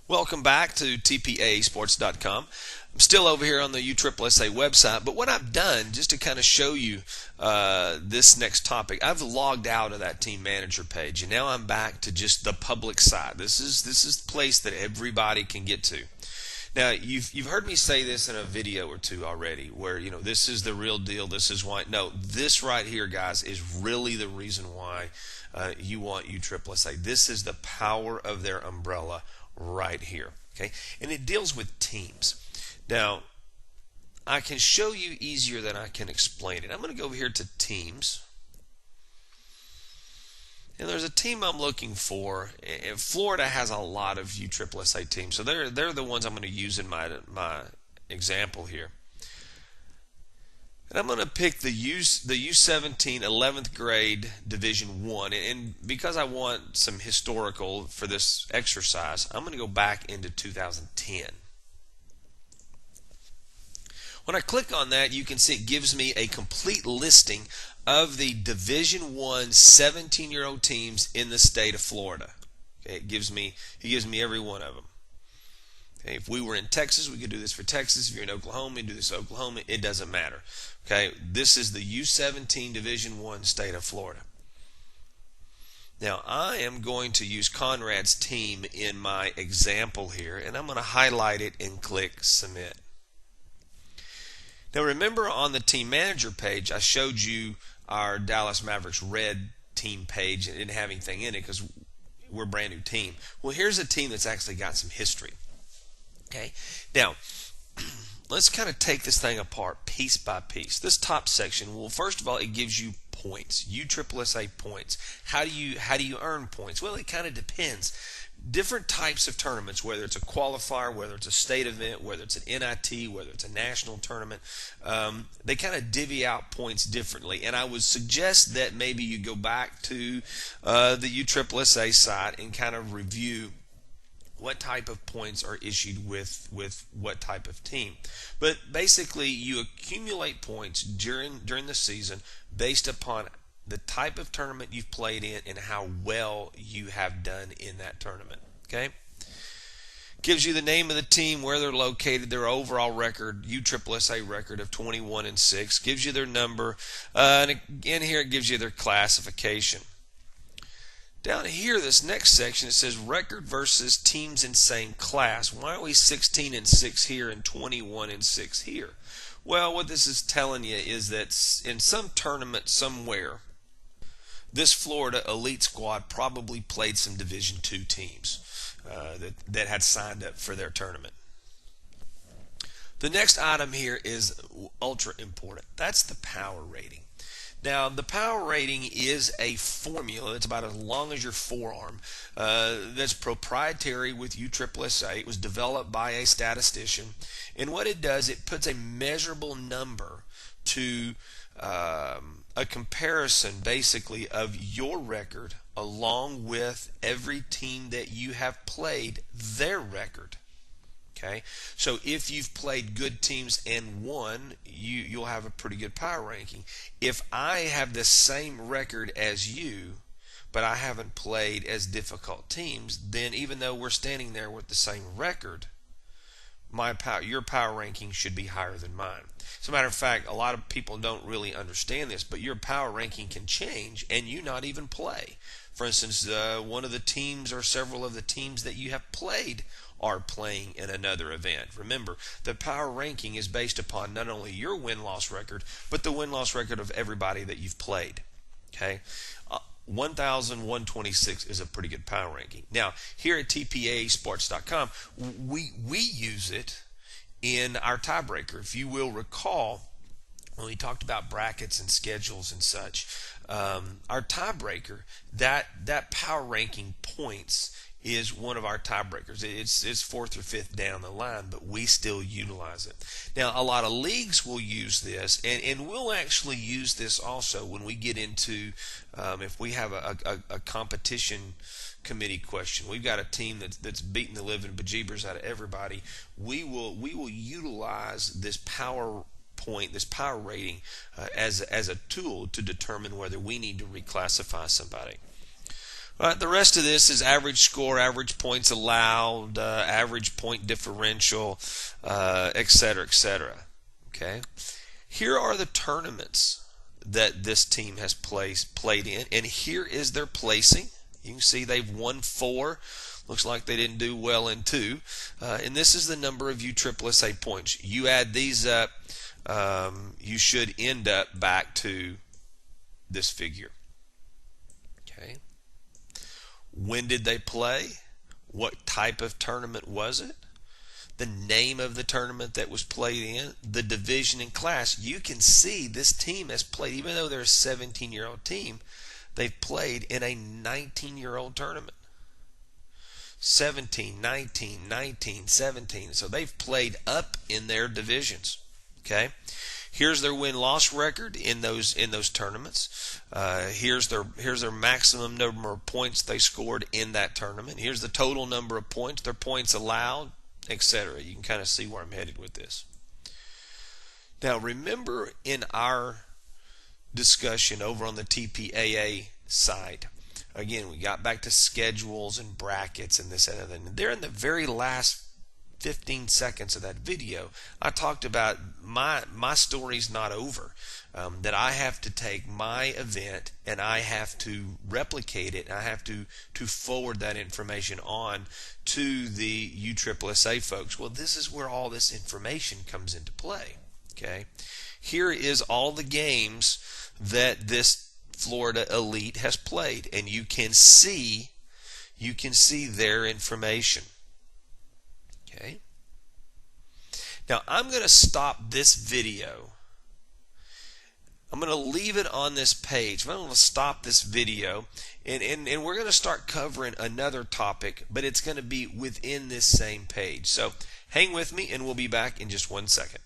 Welcome back to TPAsports.com. I'm still over here on the USSSA website, but what I've done just to kind of show you this next topic, I've logged out of that team manager page, and now I'm back to just the public side. This is the place that everybody can get to. Now, you've heard me say this in a video or two already, where this is the real deal. This is why. No, this right here, guys, is really the reason why you want USSSA. This is the power of their umbrella right here. Okay, and it deals with teams. Now, I can show you easier than I can explain it. I'm going to go over here to teams. And there's a team I'm looking for. And Florida has a lot of USSSA teams, so they're the ones I'm going to use in my example here. And I'm going to pick the U17 11th grade Division 1. And because I want some historical for this exercise, I'm going to go back into 2010. When I click on that, you can see it gives me a complete listing of the Division 1 17-year-old teams in the state of Florida. Okay, he gives me every one of them. Okay, if we were in Texas, we could do this for Texas. If you're in Oklahoma, you do this for Oklahoma. It doesn't matter. Okay, this is the U17 Division 1 state of Florida. Now, I am going to use Conrad's team in my example here, and I'm going to highlight it and click Submit. Now, remember on the team manager page, I showed you our Dallas Mavericks red team page and didn't have anything in it because we're a brand new team. Well, here's a team that's actually got some history. Okay, now let's kind of take this thing apart piece by piece. This top section, well, first of all, it gives you points, USSSA points. How do you earn points? Well, it kind of depends. Different types of tournaments, whether it's a qualifier, whether it's a state event, whether it's an NIT, whether it's a national tournament, they kind of divvy out points differently. And I would suggest that maybe you go back to the USSSA site and kind of review what type of points are issued with what type of team. But basically, you accumulate points during the season based upon the type of tournament you've played in and how well you have done in that tournament. Okay? Gives you the name of the team, where they're located, their overall record, USSSA record of 21-6. Gives you their number, and again here it gives you their classification. Down here, this next section, it says record versus teams in same class. Why are we 16-6 here and 21-6 here? Well, what this is telling you is that in some tournament somewhere, this Florida elite squad probably played some Division II teams that had signed up for their tournament. The next item here is ultra important. That's the power rating. Now, the power rating is a formula that's about as long as your forearm that's proprietary with USSSA. It was developed by a statistician. And what it does, it puts a measurable number to a comparison, basically, of your record along with every team that you have played, their record. Okay, so if you've played good teams and won, you'll have a pretty good power ranking. If I have the same record as you, but I haven't played as difficult teams, then even though we're standing there with the same record, your power ranking should be higher than mine. As a matter of fact, a lot of people don't really understand this, but your power ranking can change and you not even play. For instance, one of the teams or several of the teams that you have played are playing in another event. Remember, the power ranking is based upon not only your win-loss record, but the win-loss record of everybody that you've played. Okay, 1,126 is a pretty good power ranking. Now, here at TPAsports.com, we use it in our tiebreaker. If you will recall, when we talked about brackets and schedules and such, our tiebreaker, that power ranking points is one of our tiebreakers. It's fourth or fifth down the line, but we still utilize it. Now, a lot of leagues will use this, and we'll actually use this also when we get into, if we have a competition committee question. We've got a team that's beating the living bejeebers out of everybody. We will utilize this power point, this power rating, as a tool to determine whether we need to reclassify somebody. All right, the rest of this is average score, average points allowed, average point differential, etc., etc. Okay. Here are the tournaments that this team has played in, and here is their placing. You can see they've won 4. Looks like they didn't do well in 2. And this is the number of USSSA points. You add these up, you should end up back to this figure. Okay. When did they play? What type of tournament was it? The name of the tournament that was played in, the division and class. You can see this team has played, even though they're a 17-year-old team, they've played in a 19-year-old tournament. 17, 19, 19, 17. So they've played up in their divisions. Okay. Here's their win-loss record in those tournaments. Here's their maximum number of points they scored in that tournament. Here's the total number of points, their points allowed, etc. You can kind of see where I'm headed with this. Now remember, in our discussion over on the TPAA side, again, we got back to schedules and brackets and this and that. And there in the very last 15 seconds of that video, I talked about my story's not over. That I have to take my event and I have to replicate it. I have to forward that information on to the USSSA folks. Well, this is where all this information comes into play. Okay, here is all the games that this Florida elite has played, and you can see their information. Okay. Now I'm going to stop this video. I'm going to leave it on this page. I'm going to stop this video, and we're going to start covering another topic, but it's going to be within this same page. So hang with me, and we'll be back in just 1 second.